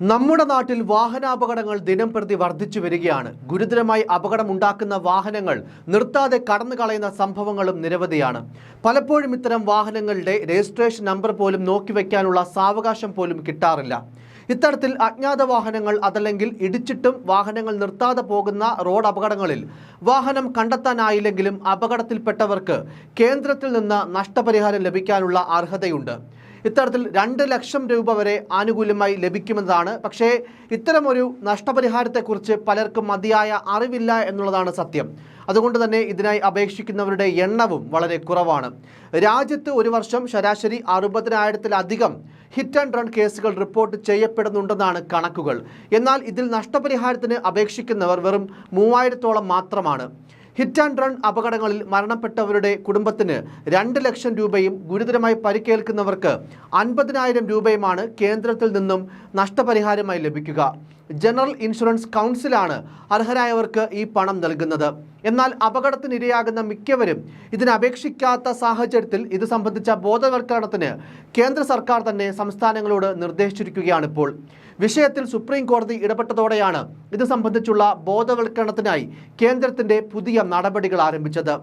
നമ്മുടെ നാട്ടിൽ വാഹനാപകടങ്ങൾ ദിനംപ്രതി വർദ്ധിച്ചു വരികയാണ്. ഗുരുതരമായി അപകടമുണ്ടാക്കുന്ന വാഹനങ്ങൾ നിർത്താതെ കടന്നു കളയുന്ന സംഭവങ്ങളും നിരവധിയാണ്. പലപ്പോഴും ഇത്തരം വാഹനങ്ങളുടെ രജിസ്ട്രേഷൻ നമ്പർ പോലും നോക്കിവെക്കാനുള്ള സാവകാശം പോലും കിട്ടാറില്ല. ഇത്തരത്തിൽ അജ്ഞാത വാഹനങ്ങൾ അതല്ലെങ്കിൽ ഇടിച്ചിട്ടും വാഹനങ്ങൾ നിർത്താതെ പോകുന്ന റോഡ് അപകടങ്ങളിൽ വാഹനം കണ്ടെത്താനായില്ലെങ്കിലും അപകടത്തിൽപ്പെട്ടവർക്ക് കേന്ദ്രത്തിൽ നിന്ന് നഷ്ടപരിഹാരം ലഭിക്കാനുള്ള അർഹതയുണ്ട്. ഇത്തരത്തിൽ 2 ലക്ഷം രൂപ വരെ ആനുകൂല്യമായി ലഭിക്കുമെന്നതാണ്. പക്ഷേ ഇത്തരമൊരു നഷ്ടപരിഹാരത്തെക്കുറിച്ച് പലർക്കും മതിയായ അറിവില്ല എന്നുള്ളതാണ് സത്യം. അതുകൊണ്ട് തന്നെ ഇതിനായി അപേക്ഷിക്കുന്നവരുടെ എണ്ണവും വളരെ കുറവാണ്. രാജ്യത്ത് ഒരു വർഷം ശരാശരി 60,000-ത്തിലധികം ഹിറ്റ് ആൻഡ് റൺ കേസുകൾ റിപ്പോർട്ട് ചെയ്യപ്പെടുന്നുണ്ടെന്നാണ് കണക്കുകൾ. എന്നാൽ ഇതിൽ നഷ്ടപരിഹാരത്തിന് അപേക്ഷിക്കുന്നവർ വെറും 3000-ഓളം മാത്രമാണ്. ഹിറ്റ് ആൻഡ് റൺ അപകടങ്ങളിൽ മരണപ്പെട്ടവരുടെ കുടുംബത്തിന് 2 ലക്ഷം രൂപയും ഗുരുതരമായി പരിക്കേൽക്കുന്നവർക്ക് 50,000 രൂപയുമാണ് കേന്ദ്രത്തിൽ നിന്നും നഷ്ടപരിഹാരമായി ലഭിക്കുക. ജനറൽ ഇൻഷുറൻസ് കൗൺസിലാണ് അർഹരായവർക്ക് ഈ പണം നൽകുന്നത്. എന്നാൽ അപകടത്തിനിരയാകുന്ന മിക്കവരും ഇതിനപേക്ഷിക്കാത്ത സാഹചര്യത്തിൽ ഇത് സംബന്ധിച്ച ബോധവൽക്കരണത്തിന് കേന്ദ്ര സർക്കാർ തന്നെ സംസ്ഥാനങ്ങളോട് നിർദ്ദേശിച്ചിരിക്കുകയാണിപ്പോൾ. വിഷയത്തിൽ സുപ്രീം കോടതി ഇടപെട്ടതോടെയാണ് ഇത് സംബന്ധിച്ചുള്ള ബോധവൽക്കരണത്തിനായി കേന്ദ്രത്തിന്റെ പുതിയ നടപടികൾ ആരംഭിച്ചത്.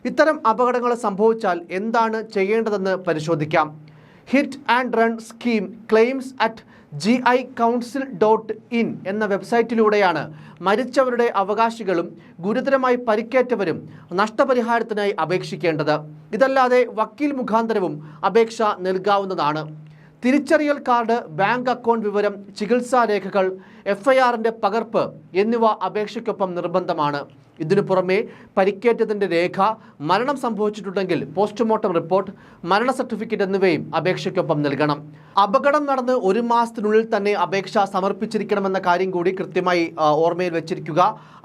ഇത്തരം അപകടങ്ങൾ സംഭവിച്ചാൽ എന്താണ് ചെയ്യേണ്ടതെന്ന് പരിശോധിക്കാം. Hit and run scheme claims at gicouncil.in എന്ന വെബ്സൈറ്റിലൂടെയാണ് മരിച്ചവരുടെ അവകാശികളും ഗുരുതരമായി പരിക്കേറ്റവരും നഷ്ടപരിഹാരത്തിനായി അപേക്ഷിക്കേണ്ടത്. ഇതല്ലാതെ വക്കീൽ മുഖാന്തരവും അപേക്ഷ നൽകാവുന്നതാണ്. തിരിച്ചറിയൽ കാർഡ്, ബാങ്ക് അക്കൗണ്ട് വിവരം, ചികിത്സാ രേഖകൾ, FIRന്റെ പകർപ്പ് എന്നിവ അപേക്ഷയ്ക്കൊപ്പം നിർബന്ധമാണ്. ഇതിനു പുറമെ പരിക്കേറ്റതിൻ്റെ രേഖ, മരണം സംഭവിച്ചിട്ടുണ്ടെങ്കിൽ പോസ്റ്റ്മോർട്ടം റിപ്പോർട്ട്, മരണ സർട്ടിഫിക്കറ്റ് എന്നിവയും അപേക്ഷയ്ക്കൊപ്പം നൽകണം. അപകടം നടന്ന് 1 മാസത്തിനുള്ളിൽ തന്നെ അപേക്ഷ സമർപ്പിച്ചിരിക്കണമെന്ന കാര്യം കൂടി കൃത്യമായി ഓർമ്മയിൽ വെച്ചിരിക്കുക.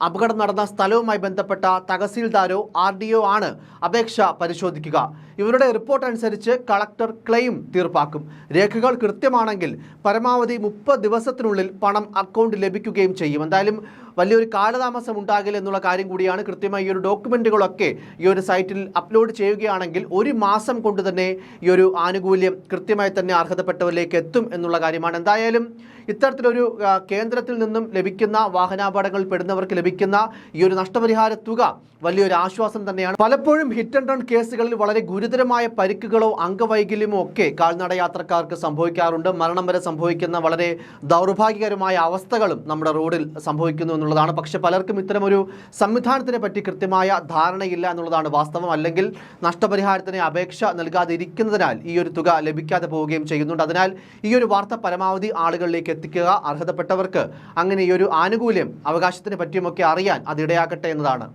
അപകടം നടന്ന സ്ഥലവുമായി ബന്ധപ്പെട്ട തഹസീൽദാരോ RDO ആണ് അപേക്ഷ പരിശോധിക്കുക. ഇവരുടെ റിപ്പോർട്ട് അനുസരിച്ച് കളക്ടർ ക്ലെയിം തീർപ്പാക്കും. രേഖകൾ കൃത്യമാണെങ്കിൽ പരമാവധി 30 ദിവസത്തിനുള്ളിൽ പണം അക്കൗണ്ടിൽ ലഭിക്കുകയും ചെയ്യും. എന്തായാലും വലിയൊരു കാലതാമസം ഉണ്ടാകില്ല എന്നുള്ള കാര്യം കൂടിയാണ്. കൃത്യമായി ഈ ഒരു ഡോക്യുമെൻറ്റുകളൊക്കെ ഈ ഒരു സൈറ്റിൽ അപ്ലോഡ് ചെയ്യുകയാണെങ്കിൽ 1 മാസം കൊണ്ട് തന്നെ ഈ ഒരു ആനുകൂല്യം കൃത്യമായി തന്നെ അർഹതപ്പെട്ടവരിലേക്ക് എത്തും എന്നുള്ള കാര്യമാണ്. എന്തായാലും ഇത്തരത്തിലൊരു കേന്ദ്രത്തിൽ നിന്നും ലഭിക്കുന്ന വാഹനാപകടങ്ങളിൽ പെടുന്നവർക്ക് ലഭിക്കുന്ന ഈ ഒരു നഷ്ടപരിഹാര തുക വലിയൊരു ആശ്വാസം തന്നെയാണ്. പലപ്പോഴും ഹിറ്റ് ആൻഡ് റൺ കേസുകളിൽ വളരെ ഗുരുതരമായ പരിക്കുകളോ അംഗവൈകല്യമോ ഒക്കെ കാൽനട യാത്രക്കാർക്ക് സംഭവിക്കാറുണ്ട്. മരണം വരെ സംഭവിക്കുന്ന വളരെ ദൗർഭാഗ്യകരമായ അവസ്ഥകളും നമ്മുടെ റോഡിൽ സംഭവിക്കുന്നു എന്നുള്ളതാണ്. പക്ഷെ പലർക്കും ഇത്തരമൊരു സംവിധാനത്തിനെ പറ്റി കൃത്യമായ ധാരണയില്ല എന്നുള്ളതാണ് വാസ്തവം. അല്ലെങ്കിൽ നഷ്ടപരിഹാരത്തിന് അപേക്ഷ നൽകാതെ ഇരിക്കുന്നതിനാൽ ഈ ഒരു തുക ലഭിക്കാതെ പോവുകയും ചെയ്യുന്നുണ്ട്. അതിനാൽ ഈ ഒരു വാർത്ത പരമാവധി ആളുകളിലേക്ക് എത്തിക്കുക. അർഹതപ്പെട്ടവർക്ക് അങ്ങനെ ഈ ഒരു ആനുകൂല്യം അവകാശത്തിനെ പറ്റിയുമൊക്കെ അറിയാൻ അതിടയാക്കട്ടെ എന്നതാണ്.